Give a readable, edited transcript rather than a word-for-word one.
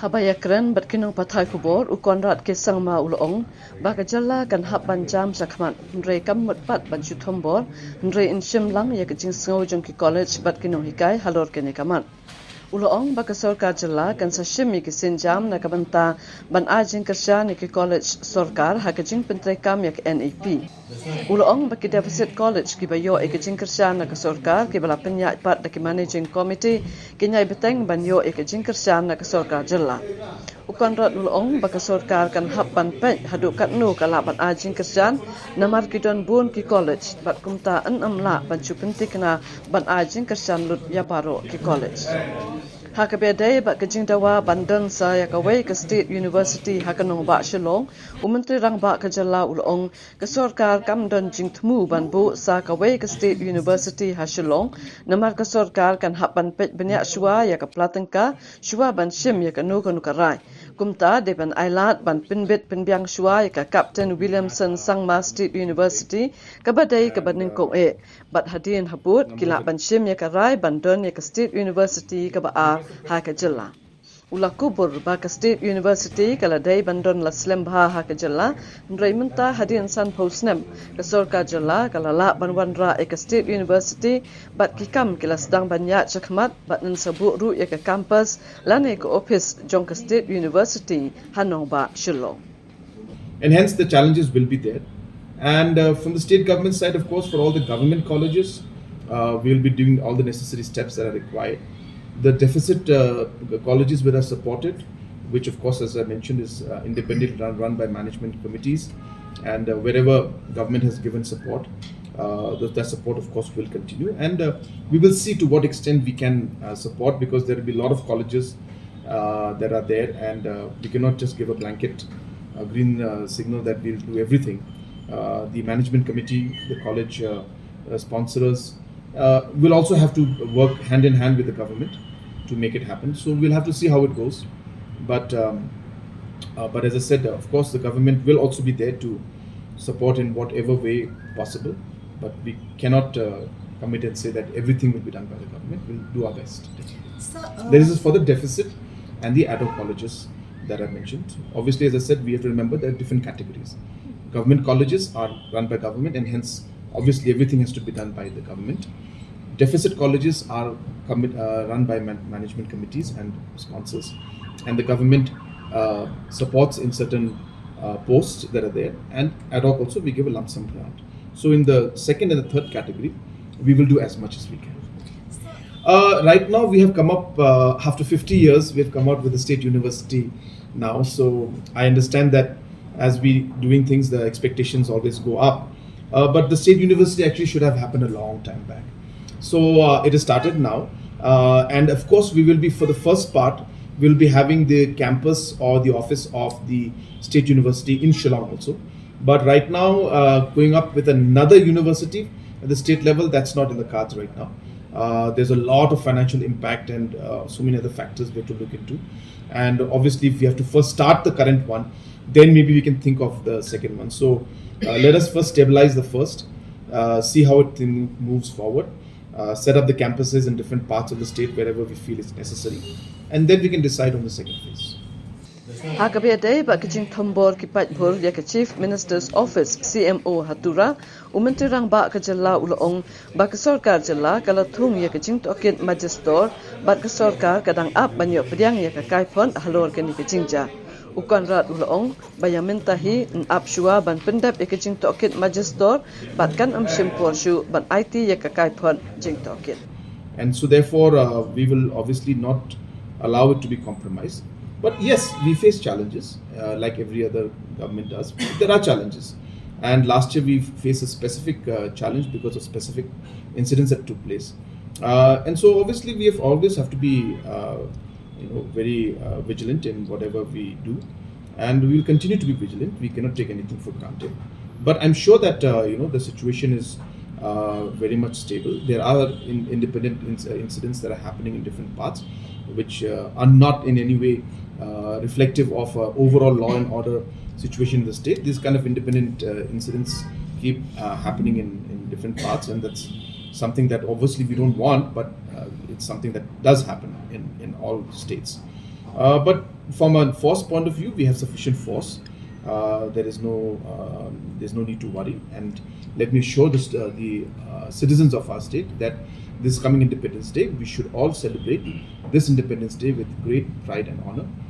Habayakran bat kinong patay kubor u Conrad ke sangma ulong bakajalla kan habban jam sakmat Pyntreikam mutpat ban chutombor nre inshim lang ya kajing sngo jongki college bat kinong hikai halor kene kaman ulong bakasarkar jalla kan sashim ki sinjam na kabanta ban ajing kersya ni ki college sarkar haka jingpyntreikam yak NEP ulong baki deficit college ki bayo ekajing kersya na kasarkar ki bala penyak pat da ki managing committee kinyai beteng ban yo ekajing kersya na kasarkar jalla Conrad ulong bakasarkar kan habban pej haduk katnu kalaban ajing kersyan namar kidon bun ki college bat kumta an amla ban chupintik na ban ajing kersyan lut ya baro ki college haka bedai bat kajing dawa bandan sa ya kawai ke state university haka nong ba shilong menteri rang ba kajalla ulong kasarkar kam don jingtmu ban bu sa kawai ke state university ha shilong namar kasarkar kan habban pej banyak shua ya ka platengka shua ban shim ya ka nu karai kumta de ban ailat ban pinbit pinbyang shua ya ka captain williamson sangma state university kabadai kabaning ko bat hadin habut kila ban shim ya ka rai ban don ya ka state university ka ba haka jalla ula kubur ba ka state university kala dai bandon la slembha haka jalla ndrai munta hadin san posnem ka sorka jalla kala la banwanra e ka state university bat kikam kila sedang banyak chakmat bat nan sabu ru ya ka campus lane ka office jong ka state university hanong ba shilo and hence the challenges will be there and from the state government side of course for all the government colleges we will be doing all the necessary steps that are required. The deficit colleges where are supported, which of course as I mentioned is independent run by management committees and wherever government has given support, that support of course will continue and we will see to what extent we can support because there will be a lot of colleges that are there and we cannot just give a blanket green signal that we'll do everything. The management committee, the college sponsors will also have to work hand in hand with the government to make it happen. So we'll have to see how it goes. But as I said, of course, the government will also be there to support in whatever way possible. But we cannot commit and say that everything will be done by the government. We'll do our best. So, this is for the deficit and the ad hoc colleges that I mentioned. Obviously, as I said, we have to remember there are different categories. Government colleges are run by government and hence obviously everything has to be done by the government. Deficit colleges are run by management committees and sponsors and the government supports in certain posts that are there and ad hoc also we give a lump sum grant. So in the second and the third category we will do as much as we can. Right now we have come up after 50 years we have come out with the state university now, so I understand that as we doing things the expectations always go up. But the state university actually should have happened a long time back. So it has started now. And of course, we will be, for the first part, we'll be having the campus or the office of the state university in Shillong also. But right now, going up with another university at the state level, that's not in the cards right now. There's a lot of financial impact and so many other factors we have to look into. And obviously, if we have to first start the current one, then maybe we can think of the second one. So let us first stabilize the first, see how it moves forward, set up the campuses in different parts of the state wherever we feel it's necessary, and then we can decide on the second phase. Hakabiyadai ba kajing thombor ki pajbur ya ka Chief Minister's Office CMO hatura menteri rang ba kajalla ulong ba kasarkar jalla kala thung ya kajing toket magister ba kasarkar kadang ap banyo pediang ya ka kaipon halor kani kajingja Conrad ulong bayamintahi ap shua ban pendap ekajing toket magister bat kan shimpor shu ban IT ya ka kaipon jing toket. And so therefore we will obviously not allow it to be compromised. But yes, we face challenges like every other government does. There are challenges. And last year we faced a specific challenge because of specific incidents that took place. And so obviously we always have to be very vigilant in whatever we do. And we will continue to be vigilant. We cannot take anything for granted. But I'm sure that the situation is very much stable. There are independent incidents that are happening in different parts which are not in any way reflective of overall law and order situation in the state. These kind of independent incidents keep happening in different parts, and that's something that obviously we don't want, but it's something that does happen in all states. But from a force point of view, we have sufficient force. There's no need to worry. And let me assure the citizens of our state that this coming Independence Day, we should all celebrate this Independence Day with great pride and honor.